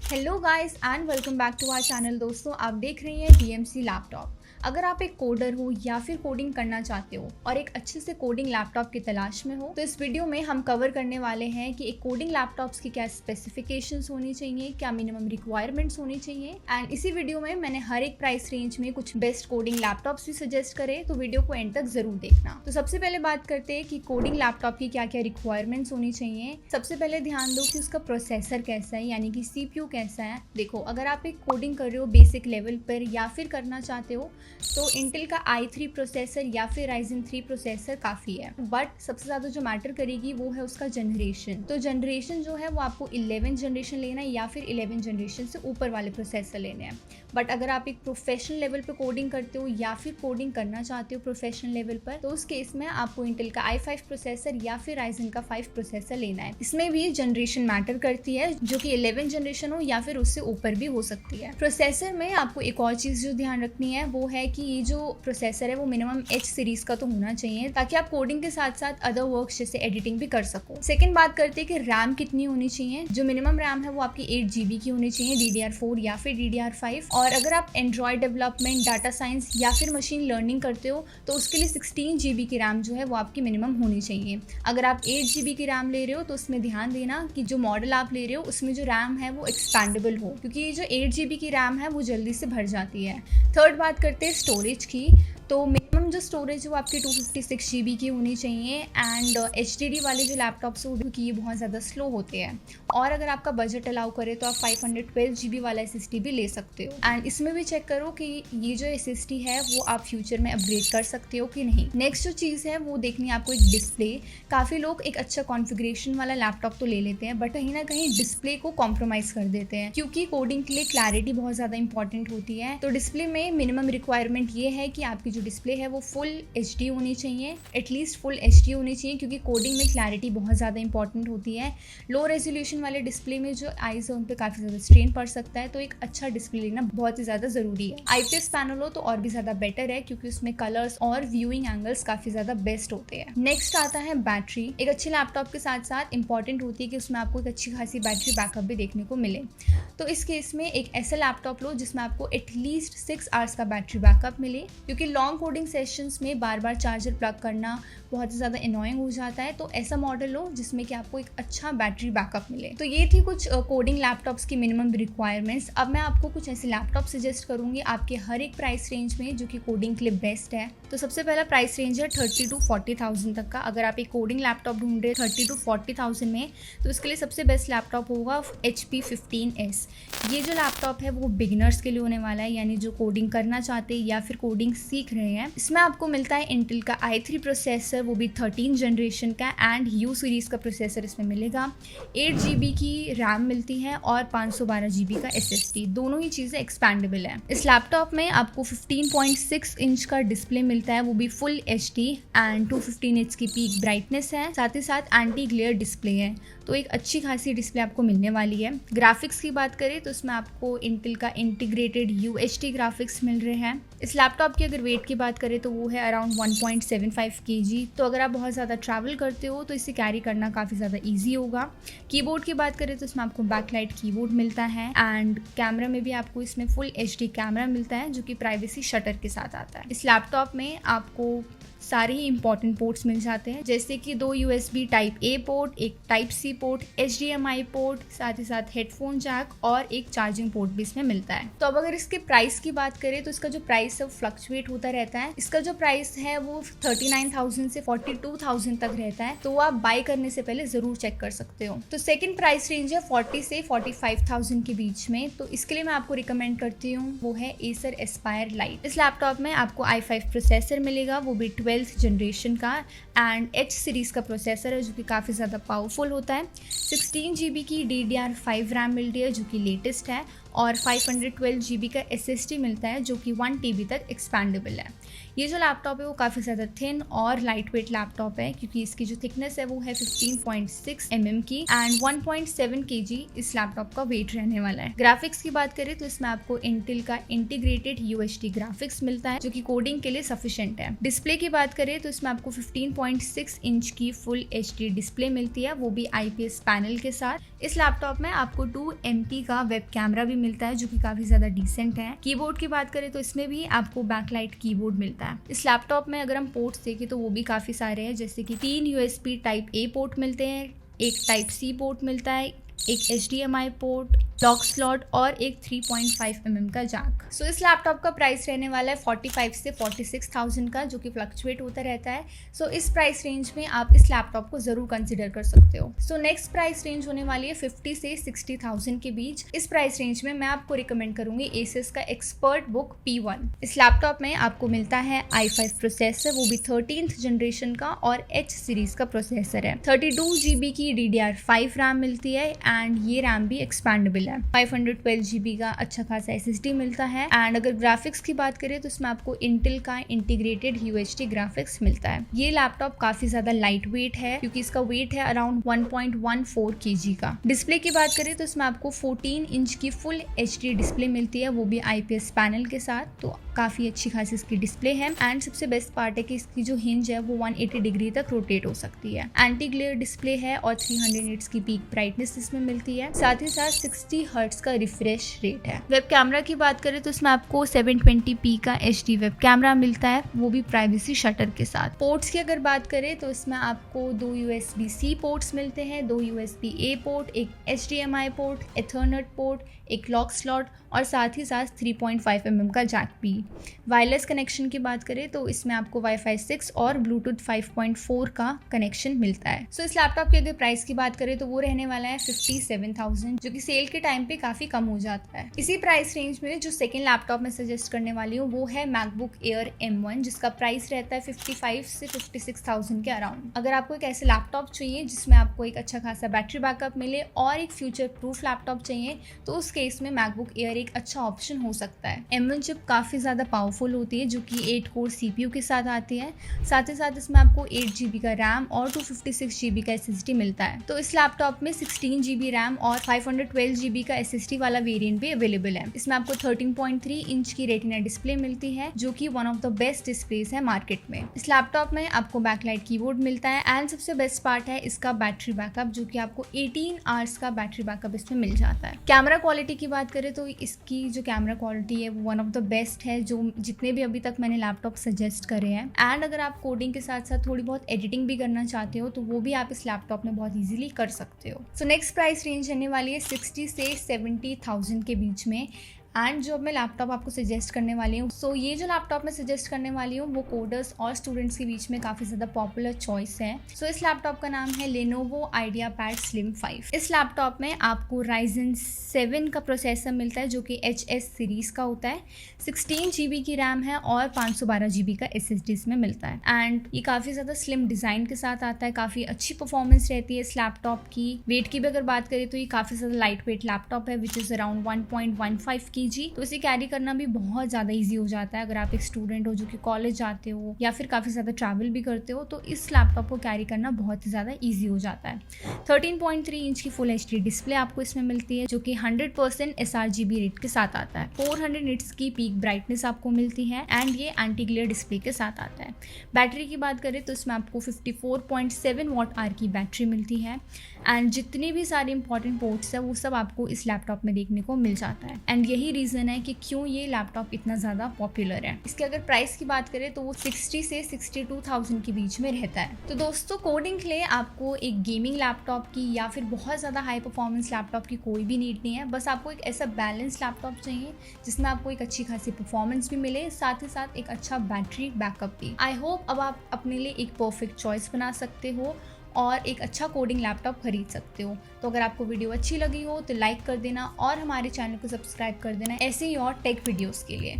Hello guys and welcome back to our channel. दोस्तों, आप देख रही हैं DMC लैपटॉप। अगर आप एक कोडर हो या फिर कोडिंग करना चाहते हो और एक अच्छे से कोडिंग लैपटॉप की तलाश में हो तो इस वीडियो में हम कवर करने वाले हैं कि एक कोडिंग लैपटॉप्स की क्या स्पेसिफिकेशंस होनी चाहिए, क्या मिनिमम रिक्वायरमेंट्स होनी चाहिए। एंड इसी वीडियो में मैंने हर एक प्राइस रेंज में कुछ बेस्ट कोडिंग लैपटॉप्स भी सजेस्ट करे, तो वीडियो को एंड तक जरूर देखना। तो सबसे पहले बात करते हैं कि कोडिंग लैपटॉप की क्या क्या रिक्वायरमेंट्स होनी चाहिए। सबसे पहले ध्यान दो कि उसका प्रोसेसर कैसा है, यानी कि CPU कैसा है। देखो, अगर आप एक कोडिंग कर रहे हो बेसिक लेवल पर या फिर करना चाहते हो तो इंटेल का i3 प्रोसेसर या फिर Ryzen 3 प्रोसेसर काफ़ी है। बट सबसे ज़्यादा जो मैटर करेगी वो है उसका जनरेशन। तो जनरेशन जो है वो आपको 11 जनरेशन लेना है या फिर 11 जनरेशन से ऊपर वाले प्रोसेसर लेने हैं। बट अगर आप एक प्रोफेशनल लेवल पर कोडिंग करते हो या फिर कोडिंग करना चाहते हो प्रोफेशनल लेवल पर, तो उस केस में आपको इंटेल का i5 प्रोसेसर या फिर Ryzen का 5 प्रोसेसर लेना है। इसमें भी जनरेशन मैटर करती है, जो कि 11 जनरेशन हो या फिर उससे ऊपर भी हो सकती है। प्रोसेसर में आपको एक और चीज़ जो ध्यान रखनी है वो है कि ये जो प्रोसेसर है वो मिनिमम H सीरीज का तो होना चाहिए, ताकि आप कोडिंग के साथ साथ अदर वर्क्स जैसे एडिटिंग भी कर सको। सेकंड बात करते हैं कि रैम कितनी होनी चाहिए। जो मिनिमम रैम है वो आपकी 8 GB की होनी चाहिए, DDR4 या फिर DDR5। और अगर आप एंड्रॉयड डेवलपमेंट, डाटा साइंस या फिर मशीन लर्निंग करते हो तो उसके लिए 16 GB की रैम जो है वो आपकी मिनिमम होनी चाहिए। अगर आप 8 GB की रैम ले रहे हो तो उसमें ध्यान देना कि जो मॉडल आप ले रहे हो उसमें जो रैम है वो एक्सपैंडेबल हो, क्योंकि ये जो 8 GB की रैम है वो जल्दी से भर जाती है। थर्ड बात करते हैं स्टोरेज की। तो मिनिमम जो स्टोरेज है वो आपकी 256 GB की होनी चाहिए। एंड HDD वाले जो लैपटॉप्स हो, क्योंकि ये बहुत ज़्यादा स्लो होते हैं। और अगर आपका बजट अलाउ करे तो आप 512 GB वाला SSD भी ले सकते हो। एंड इसमें भी चेक करो कि ये जो SSD है वो आप फ्यूचर में अपग्रेड कर सकते हो कि नहीं। नेक्स्ट जो चीज़ है वो देखनी है आपको एक डिस्प्ले। काफ़ी लोग एक अच्छा कॉन्फ़िगरेशन वाला लैपटॉप तो ले लेते हैं, बट कहीं ना कहीं डिस्प्ले को कॉम्प्रोमाइज़ कर देते हैं, क्योंकि कोडिंग के लिए क्लैरिटी बहुत ज़्यादा इंपॉर्टेंट होती है। तो डिस्प्ले में मिनिमम रिक्वायरमेंट ये है कि आपकी जो डिस्प्ले है वो फुल HD होनी चाहिए, एटलीस्ट फुल HD होनी चाहिए, क्योंकि कोडिंग में क्लैरिटी बहुत ज़्यादा इंपॉर्टेंट होती है। लो रेजोल्यूशन वाले डिस्प्ले में जो आईज है उन पर काफ़ी ज़्यादा स्ट्रेन पड़ सकता है, तो एक अच्छा डिस्प्ले लेना बहुत ही ज़्यादा ज़रूरी है। IPS पैनल हो तो और भी ज़्यादा बेटर है, क्योंकि उसमें कलर्स और व्यूइंग एंगल्स काफ़ी ज़्यादा बेस्ट होते हैं। नेक्स्ट आता है बैटरी। एक अच्छे लैपटॉप के साथ साथ इंपॉर्टेंट होती है कि उसमें आपको एक अच्छी खासी बैटरी बैकअप भी देखने को मिले। तो इस केस में एक ऐसा लैपटॉप लो जिसमें आपको एटलीस्ट 6 आवर्स का बैटरी बैकअप मिले, क्योंकि लॉन्ग कोडिंग सेशंस में बार बार चार्जर प्लग करना बहुत ही ज़्यादा एनोइंग हो जाता है। तो ऐसा मॉडल लो जिसमें कि आपको एक अच्छा बैटरी बैकअप मिले। तो ये थी कुछ कोडिंग लैपटॉप्स की मिनिमम रिक्वायरमेंट्स। अब मैं आपको कुछ ऐसे लैपटॉप सजेस्ट करूंगी आपके हर एक प्राइस रेंज में, जो कि कोडिंग के लिए बेस्ट है। तो सबसे पहला प्राइस रेंज है 30 to 40,000 तक का। अगर आप एक कोडिंग लैपटॉप ढूंढ रहे 30 to 40,000 में, तो इसके लिए सबसे बेस्ट लैपटॉप होगा HP 15S। ये जो लैपटॉप है वो बिगिनर्स के लिए होने वाला है, यानी जो कोडिंग करना चाहते हैं या फिर कोडिंग सीख रहे हैं। इसमें आपको मिलता है इंटेल का i3 प्रोसेसर, वो भी 13 जनरेशन का, एंड U सीरीज़ का प्रोसेसर इसमें मिलेगा। 8 GB की रैम मिलती है और 512 GB का SSD। दोनों ही चीज़ें एक्सपैंडेबल है। इस लैपटॉप में आपको 15.6 इंच का डिस्प्ले मिलता है, वो भी फुल HD, एंड 215 Hz की पीक ब्राइटनेस है। साथ ही साथ एंटी ग्लेयर डिस्प्ले है, तो एक अच्छी खासी डिस्प्ले आपको मिलने वाली है। ग्राफिक्स की बात करें तो इसमें आपको इंटेल का इंटीग्रेटेड UHD ग्राफिक्स मिल रहे हैं। इस लैपटॉप की अगर वेट की बात करें तो वो है अराउंड 1.75 kg। तो अगर आप बहुत ज़्यादा ट्रैवल करते हो तो इसे कैरी करना काफ़ी ज़्यादा ईजी होगा। कीबोर्ड की बात करें तो इसमें आपको बैकलाइट कीबोर्ड मिलता है, एंड कैमरा में भी आपको इसमें फुल HD कैमरा मिलता है, जो कि प्राइवेसी शटर के साथ आता है। इस लैपटॉप में आपको सारे ही इंपॉर्टेंट पोर्ट्स मिल जाते हैं, जैसे कि 2 USB टाइप A पोर्ट, एक type C port, HDMI port, साथ ही साथ हेडफोन जैक और एक चार्जिंग पोर्ट भी इसमें मिलता है। तो अब अगर इसके प्राइस की बात करें तो इसका जो प्राइस है फ्लक्चुएट होता रहता है। इसका जो प्राइस है वो 39,000 से 42,000 तक रहता है, तो आप बाय करने से पहले जरूर चेक कर सकते हो। तो सेकंड प्राइस रेंज है 40 से 45,000 के बीच में। तो इसके लिए मैं आपको रिकमेंड करती हूँ वो है Acer Aspire Lite। इस लैपटॉप में आपको i5 प्रोसेसर मिलेगा, वो भी 12th जनरेशन का, एंड H सीरीज़ का प्रोसेसर है, जो कि काफ़ी ज़्यादा पावरफुल होता है। 16 GB की DDR5 रैम मिलती है, जो कि लेटेस्ट है, और 512 GB का SSD मिलता है, जो कि 1 TB तक एक्सपैंडेबल है। ये जो लैपटॉप है वो काफ़ी ज़्यादा थिन और लाइट वेट लैपटॉप है, क्योंकि इसकी जो थिकनेस है वो है 15.6 mm की, एंड 1.7 kg इस लैपटॉप का वेट रहने वाला है। ग्राफिक्स की बात करें तो इसमें आपको इंटेल का इंटीग्रेटेड UHD ग्राफिक्स मिलता है, जो कि कोडिंग के लिए सफिशिएंट है। डिस्प्ले की बात करें तो इसमें आपको 15.6 इंच की फुल HD डिस्प्ले मिलती है, वो भी IPS पैनल के साथ। इस लैपटॉप में आपको 2 MP का वेब कैमरा भी मिलता है जो कि काफ़ी ज़्यादा डिसेंट है। कीबोर्ड की बात करें तो इसमें भी आपको बैकलाइट कीबोर्ड मिलता है। इस लैपटॉप में अगर हम पोर्ट्स देखें तो वो भी काफ़ी सारे हैं, जैसे कि 3 USB टाइप A पोर्ट मिलते हैं, एक टाइप C पोर्ट मिलता है, एक HDMI पोर्ट, लॉक स्लॉट और एक 3.5 mm का जैक। सो इस लैपटॉप का प्राइस रहने वाला है 45 से 46,000 का, जो कि फ्लक्चुएट होता रहता है। सो इस प्राइस रेंज में आप इस लैपटॉप को जरूर कंसिडर कर सकते हो। सो नेक्स्ट प्राइस रेंज होने वाली है 50 से 60,000 के बीच। इस प्राइस रेंज में मैं आपको रिकमेंड करूंगी Asus का एक्सपर्ट बुक P1। इस लैपटॉप में आपको मिलता है i5 प्रोसेसर, वो भी 13th जनरेशन का, और H सीरीज का प्रोसेसर है। 32 GB की DDR5 रैम मिलती है एंड ये रैम भी एक्सपैंडेबल है। 512 GB का अच्छा खासा SSD मिलता है। एंड अगर ग्राफिक्स की बात करें तो इसमें आपको इंटेल का इंटीग्रेटेड UHD ग्राफिक्स मिलता है। ये लैपटॉप काफी ज्यादा लाइट वेट है क्योंकि इसका वेट है अराउंड 1.14 kg का। डिस्प्ले की बात करें तो इसमें आपको 14 इंच की फुल HD डिस्प्ले मिलती है, वो भी IPS पैनल के साथ, तो काफी अच्छी खासी इसकी डिस्प्ले है। एंड सबसे बेस्ट पार्ट है कि इसकी जो हिंज है वो 180 डिग्री तक रोटेट हो सकती है। एंटी ग्लेयर डिस्प्ले है और 300 निट्स की पीक ब्राइटनेस इसमें मिलती है। साथ ही साथ 60 हर्ट्ज का रिफ्रेश रेट है। वेब कैमरा की बात करें तो इसमें आपको 720p का HD वेब कैमरा मिलता है, वो भी प्राइवेसी शटर के साथ। पोर्ट्स की अगर बात करें तो इसमें आपको 2 USB-C पोर्ट्स मिलते हैं, 2 USB-A पोर्ट, एक HDMI पोर्ट, एथरनेट पोर्ट, एक लॉक स्लॉट और साथ ही साथ 3.5 mm का जैक भी। वायरलेस कनेक्शन की बात करें तो इसमें आपको Wi-Fi 6 और Bluetooth 5.4 का कनेक्शन मिलता है। सो इस लैपटॉप की अगर प्राइस की बात करें तो वो रहने वाला है 57,000, जो कि सेल के टाइम पे काफी कम हो जाता है। इसी प्राइस रेंज में जो सेकेंड लैपटॉप मैं सजेस्ट करने वाली हूँ वो है MacBook Air M1, जिसका प्राइस रहता है 55 से 56,000 के अराउंड। अगर आपको एक ऐसे लैपटॉप चाहिए जिसमें आपको एक अच्छा खासा बैटरी बैकअप मिले और एक फ्यूचर प्रूफ लैपटॉप चाहिए तो उस केस में MacBook Air एक अच्छा ऑप्शन हो सकता है। M1 चिप काफ़ी ज़्यादा पावरफुल होती है जो कि 8 कोर CPU के साथ आती है। साथ ही साथ इसमें आपको 8 GB का रैम और 256 GB का SSD मिलता है। तो इस लैपटॉप में 16 GB रैम और 512 GB का SSD वाला वेरिएंट भी अवेलेबल है। इसमें आपको 13.3 इंच की रेटिना डिस्प्ले मिलती है जो कि one of the best displace है मार्केट में। इस लैपटॉप में आपको बैकलाइट कीबोर्ड मिलता है एंड सबसे बेस्ट पार्ट है इसका बैटरी बैकअप, जो कि आपको 18 आवर्स का बैटरी बैकअप इसमें मिल जाता है। कैमरा क्वालिटी की बात करें तो इसकी जो कैमरा क्वालिटी है वो वन ऑफ द बेस्ट है जो जितने भी अभी तक मैंने लैपटॉप सजेस्ट करे हैं। एंड अगर आप कोडिंग के साथ साथ थोड़ी बहुत एडिटिंग भी करना चाहते हो तो वो भी आप इस लैपटॉप में बहुत इजीली कर सकते हो। सो नेक्स्ट प्राइस रेंज रहने वाली है 60 से 70,000 के बीच में। एंड जो अब मैं लैपटॉप आपको सजेस्ट करने वाली हूँ, सो ये जो लैपटॉप मैं सजेस्ट करने वाली हूँ वो कोडर्स और स्टूडेंट्स के बीच में काफ़ी ज़्यादा पॉपुलर चॉइस है। सो इस लैपटॉप का नाम है Lenovo IdeaPad Slim 5। इस लैपटॉप में आपको Ryzen 7 का प्रोसेसर मिलता है जो कि HS सीरीज़ का होता है। 16 GB की रैम है और 512 GB का SSD इसमें मिलता है। एंड ये काफ़ी ज़्यादा स्लिम डिज़ाइन के साथ आता है, काफ़ी अच्छी परफॉर्मेंस रहती है इस लैपटॉप की। वेट की भी अगर बात करें तो ये काफ़ी ज़्यादा लाइट वेट लैपटॉप है विच इज़ अराउंड 1.15 kg, तो इसे कैरी करना भी बहुत ज़्यादा इजी हो जाता है। अगर आप एक स्टूडेंट हो जो कि कॉलेज जाते हो या फिर काफ़ी ज़्यादा ट्रैवल भी करते हो तो इस लैपटॉप को कैरी करना बहुत ही ज़्यादा इजी हो जाता है। 13.3 इंच की फुल HD डिस्प्ले आपको इसमें मिलती है जो कि 100% sRGB रेट के साथ आता है। 400 निट्स की पीक ब्राइटनेस आपको मिलती है एंड ये एंटी ग्लेयर डिस्प्ले के साथ आता है। बैटरी की बात करें तो इसमें आपको 54.7 Wh की बैटरी मिलती है एंड जितनी भी सारी इंपॉर्टेंट पोर्ट्स है वो सब आपको इस लैपटॉप में देखने को मिल जाता है। एंड यही रीज़न है कि क्यों ये लैपटॉप इतना ज़्यादा पॉपुलर है। इसके अगर प्राइस की बात करें तो वो 60 से 62,000 के बीच में रहता है। तो दोस्तों कोडिंग के लिए आपको एक गेमिंग लैपटॉप की या फिर बहुत ज़्यादा हाई परफॉर्मेंस लैपटॉप की कोई भी नीड नहीं है। बस आपको एक ऐसा बैलेंस लैपटॉप चाहिए जिसमें आपको एक अच्छी खासी परफॉर्मेंस भी मिले, साथ ही साथ एक अच्छा बैटरी बैकअप भी। आई होप अब आप अपने लिए एक परफेक्ट चॉइस बना सकते हो और एक अच्छा कोडिंग लैपटॉप खरीद सकते हो। तो अगर आपको वीडियो अच्छी लगी हो तो लाइक कर देना और हमारे चैनल को सब्सक्राइब कर देना ऐसे ही और टेक वीडियोस के लिए।